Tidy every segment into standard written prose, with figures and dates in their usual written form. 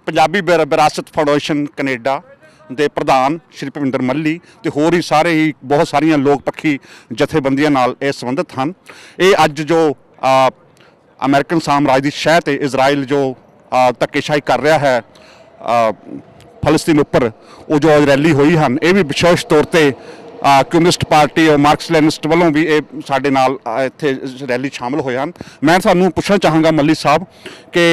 ਪੰਜਾਬੀ ਵਿਰਾਸਤ foundation Canada ਦੇ ਪ੍ਰਧਾਨ ਸ਼੍ਰੀ ਭਵਿੰਦਰ ਮੱਲੀ ਤੇ ਹੋਰ ਹੀ ਸਾਰੇ ਹੀ ਬਹੁਤ ਸਾਰੀਆਂ ਲੋਕ ਪੱਖੀ ਜਥੇਬੰਦੀਆਂ ਨਾਲ ਇਹ ਸੰਬੰਧਿਤ ਹਨ। ਇਹ ਅੱਜ ਜੋ ਅਮਰੀਕਨ ਸਾਮਰਾਜ ਦੀ ਸ਼ਹਿ ਤੇ ਇਜ਼ਰਾਈਲ ਜੋ ਧੱਕੇਸ਼ਾਹੀ ਕਰ ਰਿਹਾ ਹੈ ਫਲਸਤੀਨ ਉੱਪਰ, ਉਹ ਜੋ ਰੈਲੀ ਹੋਈ ਹਨ, ਇਹ ਵੀ ਵਿਸ਼ੇਸ਼ ਤੌਰ ਤੇ ਕਮਿਊਨਿਸਟ ਪਾਰਟੀ ਔਰ ਮਾਰਕਸ ਲੈਨਿਸਟ ਵੱਲੋਂ ਵੀ ਇਹ ਸਾਡੇ ਨਾਲ ਇੱਥੇ ਰੈਲੀ ਸ਼ਾਮਲ ਹੋਏ ਹਨ। ਮੈਂ ਤੁਹਾਨੂੰ ਪੁੱਛਣਾ ਚਾਹਾਂਗਾ ਮੱਲੀ ਸਾਹਿਬ ਕਿ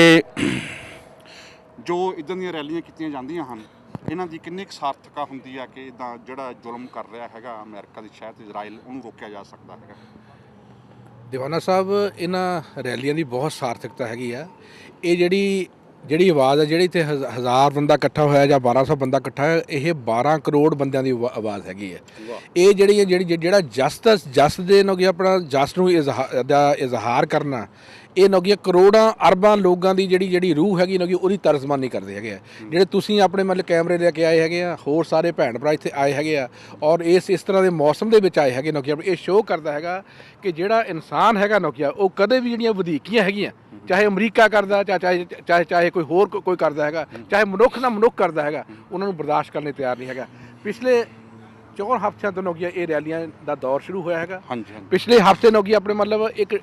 ਜੋ ਇੱਦਾਂ ਦੀਆਂ ਰੈਲੀਆਂ ਕੀਤੀਆਂ ਜਾਂਦੀਆਂ ਹਨ, ਇਹਨਾਂ ਦੀ ਕਿੰਨੀ ਕੁ ਸਾਰਥਕਤਾ ਹੁੰਦੀ ਹੈ ਕਿ ਇੱਦਾਂ ਜਿਹੜਾ ਜ਼ੁਲਮ ਕਰ ਰਿਹਾ ਹੈਗਾ ਅਮਰੀਕਾ ਦੀ ਸ਼ਹਿਰ ਇਜ਼ਰਾਈਲ, ਉਹਨੂੰ ਰੋਕਿਆ ਜਾ ਸਕਦਾ ਹੈਗਾ? ਦੀਵਾਨਾ ਸਾਹਿਬ, ਇਹਨਾਂ ਰੈਲੀਆਂ ਦੀ ਬਹੁਤ ਸਾਰਥਕਤਾ ਹੈਗੀ ਆ। ਇਹ ਜਿਹੜੀ ਆਵਾਜ਼ ਹੈ, ਜਿਹੜੀ ਇੱਥੇ 1000 ਬੰਦਾ ਇਕੱਠਾ ਹੋਇਆ ਜਾਂ 1200 ਬੰਦਾ ਇਕੱਠਾ ਹੋਇਆ, ਇਹ 12 ਕਰੋੜ ਬੰਦਿਆਂ ਦੀ ਆਵਾਜ਼ ਹੈਗੀ ਹੈ। ਇਹ ਜਿਹੜਾ ਜਸ ਦੇ ਨੂੰ ਕਿ ਆਪਣਾ ਜਸ ਨੂੰ ਇਜ਼ਹਾਰ ਕਰਨਾ, ਇਹ ਨਾ ਕਿ ਕਰੋੜਾਂ ਅਰਬਾਂ ਲੋਕਾਂ ਦੀ ਜਿਹੜੀ ਰੂਹ ਹੈਗੀ ਨਾ ਕਿ ਉਹਦੀ ਤਰਜਮਾਨੀ ਕਰਦੇ ਹੈਗੇ ਆ। ਜਿਹੜੇ ਤੁਸੀਂ ਆਪਣੇ ਮਤਲਬ ਕੈਮਰੇ ਲੈ ਕੇ ਆਏ ਹੈਗੇ ਆ, ਹੋਰ ਸਾਰੇ ਭੈਣ ਭਰਾ ਇੱਥੇ ਆਏ ਹੈਗੇ ਆ, ਔਰ ਇਸ ਤਰ੍ਹਾਂ ਦੇ ਮੌਸਮ ਦੇ ਵਿੱਚ ਆਏ ਹੈਗੇ ਨਾ ਕਿ ਇਹ ਸ਼ੋਅ ਕਰਦਾ ਹੈਗਾ ਕਿ ਜਿਹੜਾ ਇਨਸਾਨ ਹੈਗਾ ਨਾ ਕਿ ਉਹ ਕਦੇ ਵੀ ਜਿਹੜੀਆਂ ਵਧੀਕੀਆਂ ਹੈਗੀਆਂ, ਚਾਹੇ ਅਮਰੀਕਾ ਕਰਦਾ, ਚਾਹੇ ਕੋਈ ਹੋਰ ਕੋਈ ਕਰਦਾ ਹੈਗਾ, ਚਾਹੇ ਮਨੁੱਖ ਕਰਦਾ ਹੈਗਾ, ਉਹਨਾਂ ਨੂੰ ਬਰਦਾਸ਼ਤ ਕਰਨ ਲਈ ਤਿਆਰ ਨਹੀਂ ਹੈਗਾ। ਪਿਛਲੇ 4 ਹਫ਼ਤਿਆਂ ਤੋਂ ਨੋਗੀਆ ਇਹ ਰੈਲੀਆਂ ਦਾ ਦੌਰ ਸ਼ੁਰੂ ਹੋਇਆ ਹੈਗਾ। ਪਿਛਲੇ ਹਫ਼ਤੇ ਨੋਗੀਆ ਆਪਣੇ ਮਤਲਬ ਇੱਕ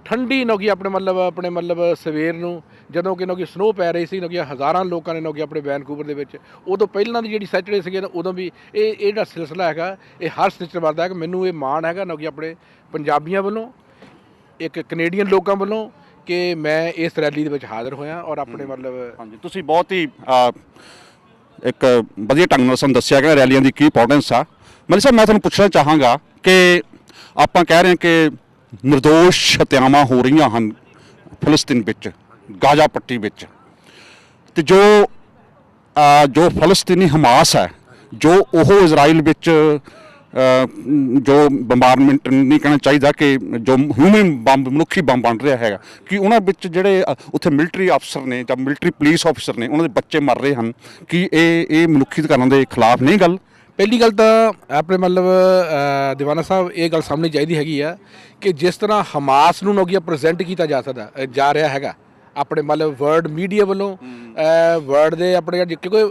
ਠੰਡੀ ਨੋਗੀ ਆਪਣੇ ਮਤਲਬ ਸਵੇਰ ਨੂੰ ਜਦੋਂ ਕਿ ਨੋਗੀ ਸਨੋ ਪੈ ਰਹੀ ਸੀ, ਨੋਗੀ ਹਜ਼ਾਰਾਂ ਲੋਕਾਂ ਨੇ ਨੋਗੀ ਆਪਣੇ ਵੈਨਕੂਵਰ ਦੇ ਵਿੱਚ, ਉਦੋਂ ਪਹਿਲਾਂ ਦੀ ਜਿਹੜੀ ਸੈਟਰਡੇ ਸੀਗੇ ਉਦੋਂ ਵੀ ਇਹ ਜਿਹੜਾ ਸਿਲਸਿਲਾ ਹੈਗਾ ਇਹ ਹਰ ਸਨਿਚਰ ਵੱਧਦਾ ਹੈ। ਮੈਨੂੰ ਇਹ ਮਾਣ ਹੈਗਾ ਨੋਗੀ ਆਪਣੇ ਪੰਜਾਬੀਆਂ ਵੱਲੋਂ, ਇੱਕ ਕੈਨੇਡੀਅਨ ਲੋਕਾਂ ਵੱਲੋਂ, ਕਿ ਮੈਂ ਇਸ ਰੈਲੀ ਦੇ ਵਿੱਚ ਹਾਜ਼ਰ ਹੋਇਆ ਔਰ ਆਪਣੇ ਹਾਂਜੀ, ਤੁਸੀਂ ਬਹੁਤ ਹੀ ਇੱਕ ਵਧੀਆ ਢੰਗ ਨਾਲ ਸਾਨੂੰ ਦੱਸਿਆ ਕਿ ਰੈਲੀਆਂ ਦੀ ਕੀ ਇੰਪੋਰਟੈਂਸ ਆ। ਮੱਲੀ ਸਾਹਿਬ, ਮੈਂ ਤੁਹਾਨੂੰ ਪੁੱਛਣਾ ਚਾਹਾਂਗਾ ਕਿ ਆਪਾਂ ਕਹਿ ਰਹੇ ਹਾਂ ਕਿ ਨਿਰਦੋਸ਼ ਹੱਤਿਆਵਾਂ ਹੋ ਰਹੀਆਂ ਹਨ ਫਲਸਤੀਨ ਵਿੱਚ, ਗਾਜ਼ਾ ਪੱਟੀ ਵਿੱਚ, ਤੇ ਜੋ ਫਲਸਤੀਨੀ ਹਮਾਸ ਹੈ, ਜੋ ਉਹ ਇਜ਼ਰਾਈਲ ਵਿੱਚ ਜੋ ਬੰਬਾਰਮੈਂਟ ਨਹੀਂ ਕਹਿਣਾ ਚਾਹੀਦਾ ਕਿ ਜੋ ਹਿਊਮਨ ਬੰਬ, ਮਨੁੱਖੀ ਬੰਬ ਬਣ ਰਿਹਾ ਹੈਗਾ, ਕਿ ਉਹਨਾਂ ਵਿੱਚ ਜਿਹੜੇ ਉੱਥੇ ਮਿਲਟਰੀ ਅਫਸਰ ਨੇ ਜਾਂ ਮਿਲਟਰੀ ਪੁਲਿਸ ਅਫਸਰ ਨੇ, ਉਹਨਾਂ ਦੇ ਬੱਚੇ ਮਰ ਰਹੇ ਹਨ, ਕਿ ਇਹ ਮਨੁੱਖੀ ਅਧਿਕਾਰਾਂ ਦੇ ਖਿਲਾਫ ਨਹੀਂ ਗੱਲ? ਪਹਿਲੀ ਗੱਲ ਤਾਂ ਆਪਣੇ ਦੀਵਾਨਾ ਸਾਹਿਬ ਇਹ ਗੱਲ ਸਾਹਮਣੇ ਚਾਹੀਦੀ ਹੈਗੀ ਆ ਕਿ ਜਿਸ ਤਰ੍ਹਾਂ ਹਮਾਸ ਨੂੰ ਨੋਗੀਆ ਪ੍ਰੈਜ਼ੈਂਟ ਕੀਤਾ ਜਾ ਰਿਹਾ ਹੈਗਾ ਆਪਣੇ ਵਰਲਡ ਮੀਡੀਆ ਵੱਲੋਂ, ਵਰਲਡ ਦੇ ਆਪਣੇ ਕਿਉਂਕਿ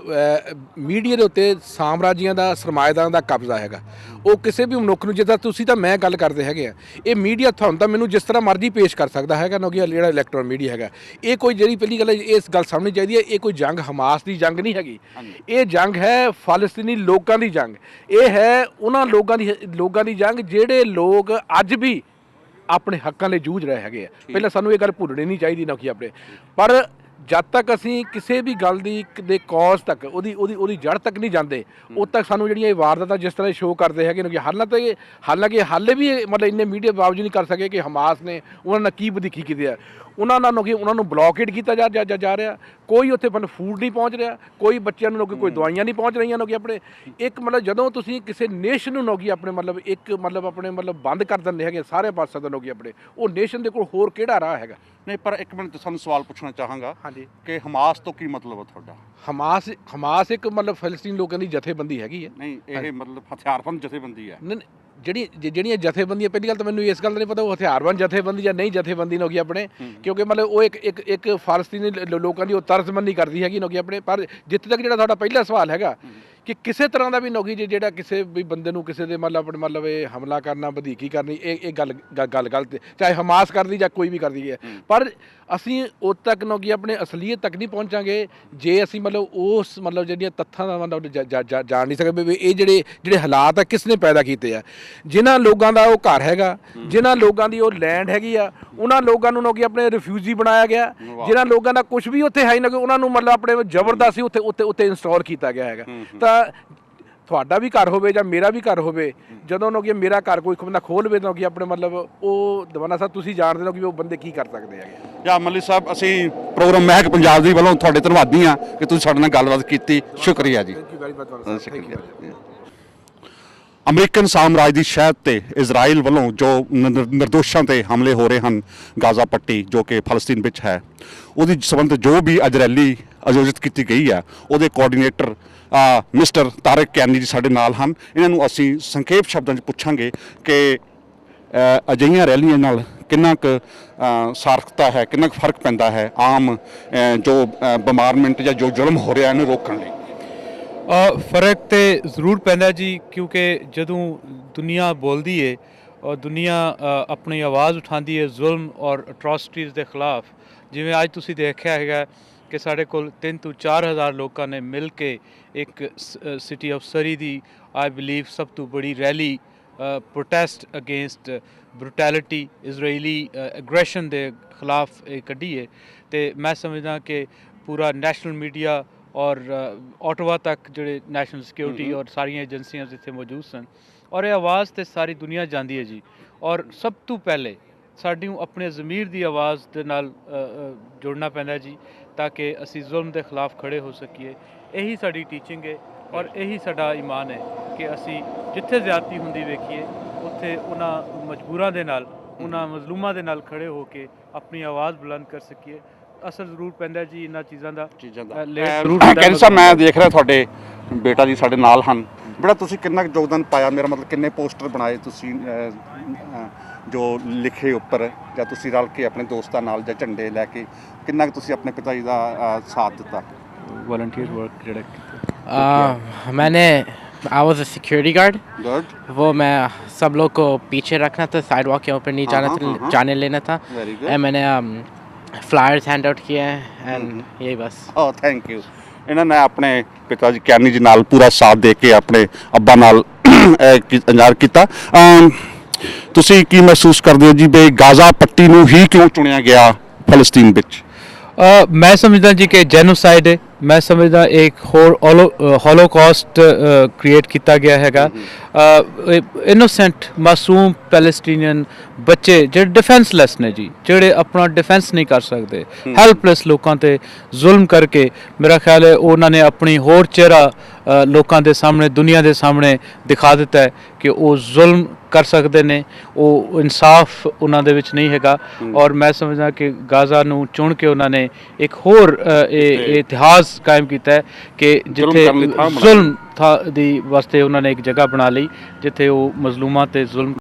ਮੀਡੀਆ ਦੇ ਉੱਤੇ ਸਾਮਰਾਜੀਆਂ ਦਾ, ਸਰਮਾਏਦਾਰਾਂ ਦਾ ਕਬਜ਼ਾ ਹੈਗਾ। ਉਹ ਕਿਸੇ ਵੀ ਮਨੁੱਖ ਨੂੰ, ਜਿੱਦਾਂ ਤੁਸੀਂ ਤਾਂ ਮੈਂ ਗੱਲ ਕਰਦੇ ਹੈਗੇ ਆ, ਇਹ ਮੀਡੀਆ ਤੁਹਾਨੂੰ ਤਾਂ ਮੈਨੂੰ ਜਿਸ ਤਰ੍ਹਾਂ ਮਰਜ਼ੀ ਪੇਸ਼ ਕਰ ਸਕਦਾ ਹੈਗਾ ਨਾ ਕਿ ਜਿਹੜਾ ਇਲੈਕਟ੍ਰੋਨਿਕ ਮੀਡੀਆ ਹੈਗਾ, ਇਹ ਕੋਈ ਜਿਹੜੀ ਪਹਿਲੀ ਗੱਲ ਇਸ ਗੱਲ ਸਾਹਮਣੇ ਚਾਹੀਦੀ ਹੈ, ਇਹ ਕੋਈ ਜੰਗ ਹਮਾਸ ਦੀ ਜੰਗ ਨਹੀਂ ਹੈਗੀ। ਇਹ ਜੰਗ ਹੈ ਫਲਸਤੀਨੀ ਲੋਕਾਂ ਦੀ ਜੰਗ। ਇਹ ਹੈ ਉਹਨਾਂ ਲੋਕਾਂ ਦੀ ਜੰਗ ਜਿਹੜੇ ਲੋਕ ਅੱਜ ਵੀ ਆਪਣੇ ਹੱਕਾਂ ਲਈ ਜੂਝ ਰਹੇ ਹੈਗੇ ਆ। ਪਹਿਲਾਂ ਸਾਨੂੰ ਇਹ ਗੱਲ ਭੁੱਲਣੀ ਨਹੀਂ ਚਾਹੀਦੀ ਨਾ ਕਿ ਆਪਣੇ, ਪਰ ਜਦ ਤੱਕ ਅਸੀਂ ਕਿਸੇ ਵੀ ਗੱਲ ਦੇ ਕੌਜ਼ ਤੱਕ, ਉਹਦੀ ਜੜ ਤੱਕ ਨਹੀਂ ਜਾਂਦੇ, ਉਦ ਤੱਕ ਸਾਨੂੰ ਜਿਹੜੀਆਂ ਇਹ ਵਾਰਦਾਤਾਂ ਜਿਸ ਤਰ੍ਹਾਂ ਸ਼ੋਅ ਕਰਦੇ ਹੈਗੇ ਨੇ ਕਿ ਹਾਲੇ ਵੀ ਇੰਨੇ ਮੀਡੀਆ ਬਾਵਜੂਦ ਨਹੀਂ ਕਰ ਸਕੇ ਕਿ ਹਮਾਸ ਨੇ ਉਹਨਾਂ ਨਾਲ ਕੀ ਵਧੀਕੀ ਕੀਤੀ ਹੈ। ਉਹਨਾਂ ਨੂੰ ਬਲੌਕੇਡ ਕੀਤਾ ਜਾ ਰਿਹਾ, ਕੋਈ ਉੱਥੇ ਫੂਡ ਨਹੀਂ ਪਹੁੰਚ ਰਿਹਾ, ਕੋਈ ਬੱਚਿਆਂ ਨੂੰ ਕੋਈ ਦਵਾਈਆਂ ਨਹੀਂ ਪਹੁੰਚ ਰਹੀਆਂ ਨੇ। ਆਪਣੇ ਇੱਕ ਜਦੋਂ ਤੁਸੀਂ ਕਿਸੇ ਨੇਸ਼ਨ ਨੂੰ ਨੋਗੀ ਆਪਣੇ ਇੱਕ ਆਪਣੇ ਬੰਦ ਕਰ ਦਿੰਦੇ ਹੈਗੇ ਸਾਰੇ ਪਾਸੇ ਤੋਂ ਨੋਗੀ ਆਪਣੇ, ਉਹ ਨੇਸ਼ਨ ਦੇ ਕੋਲ ਹੋਰ ਕਿਹੜਾ ਰਾਹ ਹੈਗਾ? ਨਹੀਂ, ਪਰ ਇੱਕ ਮਿੰਟ ਤੁਹਾਨੂੰ ਸਵਾਲ ਪੁੱਛਣਾ ਚਾਹਾਂਗਾ ਕਿ ਹਮਾਸ ਤੋਂ ਕੀ ਮਤਲਬ ਹੈ ਤੁਹਾਡਾ? ਹਮਾਸ ਇੱਕ ਫਲਸਤੀਨ ਲੋਕਾਂ ਦੀ ਜਥੇਬੰਦੀ ਹੈਗੀ ਹੈ। ਨਹੀਂ, ਇਹ ਹਥਿਆਰਬੰਦ ਜਥੇਬੰਦੀ ਹੈ। ਜਿਹੜੀਆਂ ਜਥੇਬੰਦੀਆਂ, ਪਹਿਲੀ ਗੱਲ ਤਾਂ ਮੈਨੂੰ ਇਸ ਗੱਲ ਦਾ ਨਹੀਂ ਪਤਾ ਉਹ ਹਥਿਆਰਬੰਦ ਜਥੇਬੰਦੀ ਜਾਂ ਨਹੀਂ ਜਥੇਬੰਦੀ ਨੋਗੀ ਆਪਣੇ, ਕਿਉਂਕਿ ਉਹ ਇੱਕ ਫਲਸਤੀਨੀ ਲੋਕਾਂ ਦੀ ਉਹ ਤਰਜਮੰਦੀ ਕਰਦੀ ਹੈਗੀ ਨੋਗੀ ਆਪਣੇ। ਪਰ ਜਿੱਥੇ ਤੱਕ ਜਿਹੜਾ ਤੁਹਾਡਾ ਪਹਿਲਾ ਸਵਾਲ ਹੈਗਾ ਕਿ ਕਿਸੇ ਤਰ੍ਹਾਂ ਦਾ ਵੀ ਨੋਗੀ ਜਿਹੜਾ ਕਿਸੇ ਵੀ ਬੰਦੇ ਨੂੰ ਕਿਸੇ ਦੇ ਇਹ ਹਮਲਾ ਕਰਨਾ, ਵਧੀਕੀ ਕਰਨੀ, ਇਹ ਗੱਲ ਗਲਤ, ਚਾਹੇ ਹਮਾਸ ਕਰਦੀ ਜਾਂ ਕੋਈ ਵੀ ਕਰਦੀ ਹੈ। ਪਰ ਅਸੀਂ ਉਦ ਤੱਕ ਨੋਗੀ ਆਪਣੇ ਅਸਲੀਅਤ ਤੱਕ ਨਹੀਂ ਪਹੁੰਚਾਂਗੇ ਜੇ ਅਸੀਂ ਉਸ ਜਿਹੜੀਆਂ ਤੱਥਾਂ ਦਾ ਜਾਣ ਨਹੀਂ ਸਕਦੇ ਵੀ ਇਹ ਜਿਹੜੇ ਹਾਲਾਤ ਆ ਕਿਸ ਨੇ ਪੈਦਾ ਕੀਤੇ ਆ। ਜਿਨ੍ਹਾਂ ਲੋਕਾਂ ਦਾ ਉਹ ਘਰ ਹੈਗਾ, ਜਿਨ੍ਹਾਂ ਲੋਕਾਂ ਦੀ ਉਹ ਲੈਂਡ ਹੈਗੀ ਆ, ਉਹਨਾਂ ਲੋਕਾਂ ਨੂੰ ਨੋਗੀ ਆਪਣੇ ਰਿਫਿਊਜੀ ਬਣਾਇਆ ਗਿਆ। ਜਿਨ੍ਹਾਂ ਲੋਕਾਂ ਦਾ ਕੁਝ ਵੀ ਉੱਥੇ ਹੈ ਨਾ, ਉਹਨਾਂ ਨੂੰ ਆਪਣੇ ਜ਼ਬਰਦਸਤੀ ਉੱਥੇ ਇੰਸਟਾਲ ਕੀਤਾ ਗਿਆ ਹੈਗਾ। ਤਾਂ ਤੁਹਾਡਾ ਵੀ ਘਰ ਹੋਵੇ ਜਾਂ ਮੇਰਾ ਵੀ ਘਰ ਹੋਵੇ, ਜਦੋਂ ਨੋਗੀ ਮੇਰਾ ਘਰ ਕੋਈ ਬੰਦਾ ਖੋਲ੍ਹ ਲਵੇ ਨੋਗੀ ਆਪਣੇ ਉਹ ਦੀਵਾਨਾ ਸਾਹਿਬ ਤੁਸੀਂ ਜਾਣਦੇ ਹੋ ਕਿ ਉਹ ਬੰਦੇ ਕੀ ਕਰ ਸਕਦੇ ਹੈਗੇ। ਜਾਂ ਮੱਲੀ ਸਾਹਿਬ, ਅਸੀਂ ਪ੍ਰੋਗਰਾਮ ਮਹਿਕ ਪੰਜਾਬ ਦੀ ਵੱਲੋਂ ਤੁਹਾਡੇ ਧੰਨਵਾਦੀ ਹਾਂ ਕਿ ਤੁਸੀਂ ਸਾਡੇ ਨਾਲ ਗੱਲਬਾਤ ਕੀਤੀ। ਸ਼ੁਕਰੀਆ ਜੀ। ਅਮਰੀਕਨ ਸਾਮਰਾਜ ਦੀ ਸ਼ਹਿਰ ਤੇ ਇਜ਼ਰਾਈਲ ਵੱਲੋਂ ਜੋ ਨਿਰਦੋਸ਼ਾਂ ਤੇ ਹਮਲੇ ਹੋ ਰਹੇ ਹਨ, ਗਾਜ਼ਾ ਪੱਟੀ ਜੋ ਕਿ ਫਲਸਤੀਨ ਵਿੱਚ ਹੈ, ਉਹਦੀ ਸੰਬੰਧ ਜੋ ਵੀ ਅੱਜ ਰੈਲੀ ਆਯੋਜਿਤ ਕੀਤੀ ਗਈ ਹੈ, ਉਹਦੇ ਕੋਆਰਡੀਨੇਟਰ ਮਿਸਟਰ ਤਾਰਿਕ ਕੈਨੀ ਜੀ ਸਾਡੇ ਨਾਲ ਹਨ। ਇਹਨਾਂ ਨੂੰ ਅਸੀਂ ਸੰਖੇਪ ਸ਼ਬਦਾਂ 'ਚ ਪੁੱਛਾਂਗੇ ਕਿ ਅਜਿਹੀਆਂ ਰੈਲੀਆਂ ਨਾਲ ਕਿੰਨਾ ਕੁ ਸਾਰਥਕਤਾ ਹੈ, ਕਿੰਨਾ ਕੁ ਫਰਕ ਪੈਂਦਾ ਹੈ ਆਮ ਜੋ ਬਿਮਾਰਮੈਂਟ ਜਾਂ ਜੋ ਜ਼ੁਲਮ ਹੋ ਰਿਹਾ ਇਹਨੂੰ ਰੋਕਣ ਲਈ? फ़र्क तो ज़रूर पैंदा जी, क्योंकि जदों दुनिया बोलती है और दुनिया अपनी आवाज़ उठाती है जुल्म और अट्रॉसिटीज़ के खिलाफ, जिवें अज तुसीं देखिया हैगा कि साढ़े कोल 3 ਤੋਂ 4 हज़ार लोगों ने मिल के एक सिटी ऑफ सरी दी आई बिलीव सब तो बड़ी rally protest against brutality Israeli aggression के खिलाफ कड्ढी है। तो मैं समझदा कि पूरा नैशनल मीडिया और ऑटवा तक जो नैशनल सिक्योरिटी और सारिया एजेंसियां इत्थे मौजूद सन और ये आवाज़ तो सारी दुनिया जाती है जी। और सब तो पहले साड़ी अपने ज़मीर की आवाज़ के नाल जुड़ना पैंदा जी, ताकि असी जुल्म के खिलाफ खड़े हो सकीए। यही साड़ी टीचिंग है और यही साडा ईमान है कि असी जिथे ज़्यादती हुंदी वेखीए उत्थे उन्हां मजबूरां दे नाल उन्हां मजलूमां दे नाल खड़े होके अपनी आवाज़ बुलंद कर सकीए। असर ਜ਼ਰੂਰ ਪੈਂਦਾ ਜੀ ਇਹਨਾਂ ਚੀਜ਼ਾਂ ਦਾ। ਕੈਰੀ ਸਾਹਿਬ, ਮੈਂ ਦੇਖ ਰਿਹਾ ਤੁਹਾਡੇ ਬੇਟਾ ਜੀ ਸਾਡੇ ਨਾਲ ਹਨ। ਬੇਟਾ ਤੁਸੀਂ ਕਿੰਨਾ ਕੁ ਯੋਗਦਾਨ ਪਾਇਆ, ਮੇਰਾ ਮਤਲਬ ਕਿੰਨੇ ਪੋਸਟਰ ਬਣਾਏ ਤੁਸੀਂ ਜੋ ਲਿਖੇ ਉੱਪਰ, ਜਾਂ ਤੁਸੀਂ ਰਲ ਕੇ ਆਪਣੇ ਦੋਸਤਾਂ ਨਾਲ ਜਾਂ ਝੰਡੇ ਲੈ ਕੇ ਕਿੰਨਾ ਕੁ ਤੁਸੀਂ ਆਪਣੇ ਪਿਤਾ ਜੀ ਦਾ ਸਾਥ ਦਿੱਤਾ? वॉलंटियर वर्क ਜਿਹੜਾ मैंने I was a security guard. Good. वो मैं सब लोग को पीछे रखना था, साइड वॉक के ऊपर नहीं जाने लेना था। Very good. एंड मैंने फ्लायर्स हैंड आउट किए हैं एंड यही बस। ਓ ਥੈਂਕ ਯੂ। ਇਹਨਾਂ ਨੇ ਆਪਣੇ ਪਿਤਾ ਜੀ ਕਿਆਨੀ ਜੀ ਨਾਲ ਪੂਰਾ ਸਾਥ ਦੇ ਕੇ ਆਪਣੇ ਅੱਬਾ ਨਾਲ ਇੰਤਜ਼ਾਰ ਕੀਤਾ। ਤੁਸੀਂ ਕੀ ਮਹਿਸੂਸ ਕਰਦੇ ਹੋ ਜੀ ਵੀ ਗਾਜ਼ਾ ਪੱਟੀ ਨੂੰ ਹੀ ਕਿਉਂ ਚੁਣਿਆ ਗਿਆ ਫਲਸਤੀਨ ਵਿੱਚ? मैं समझदा जी कि जेनोसाइड है। मैं समझदा एक होर होलोकॉस्ट क्रिएट किया गया हैगा। इनोसेंट मासूम पैलेस्टीनियन बच्चे ਜਿਹੜੇ डिफेंसलैस ने जी, ਜਿਹੜੇ अपना डिफेंस नहीं कर सकते, हेल्पलैस लोगों ते जुल्म करके मेरा ख्याल है उन्होंने अपनी होर चेहरा लोगों के सामने दुनिया के सामने दिखा दिता है कि वो जुल्म कर सकते हैं, वो इंसाफ उन्होंने विच नहीं हैगा। और मैं समझदा कि गाज़ा नूं चुन के उन्होंने एक होर इतिहास कायम किया है कि जिथे जुल्म था दी वास्ते उन्होंने एक जगह बना ली जिथे वो मजलूमां ते जुल्म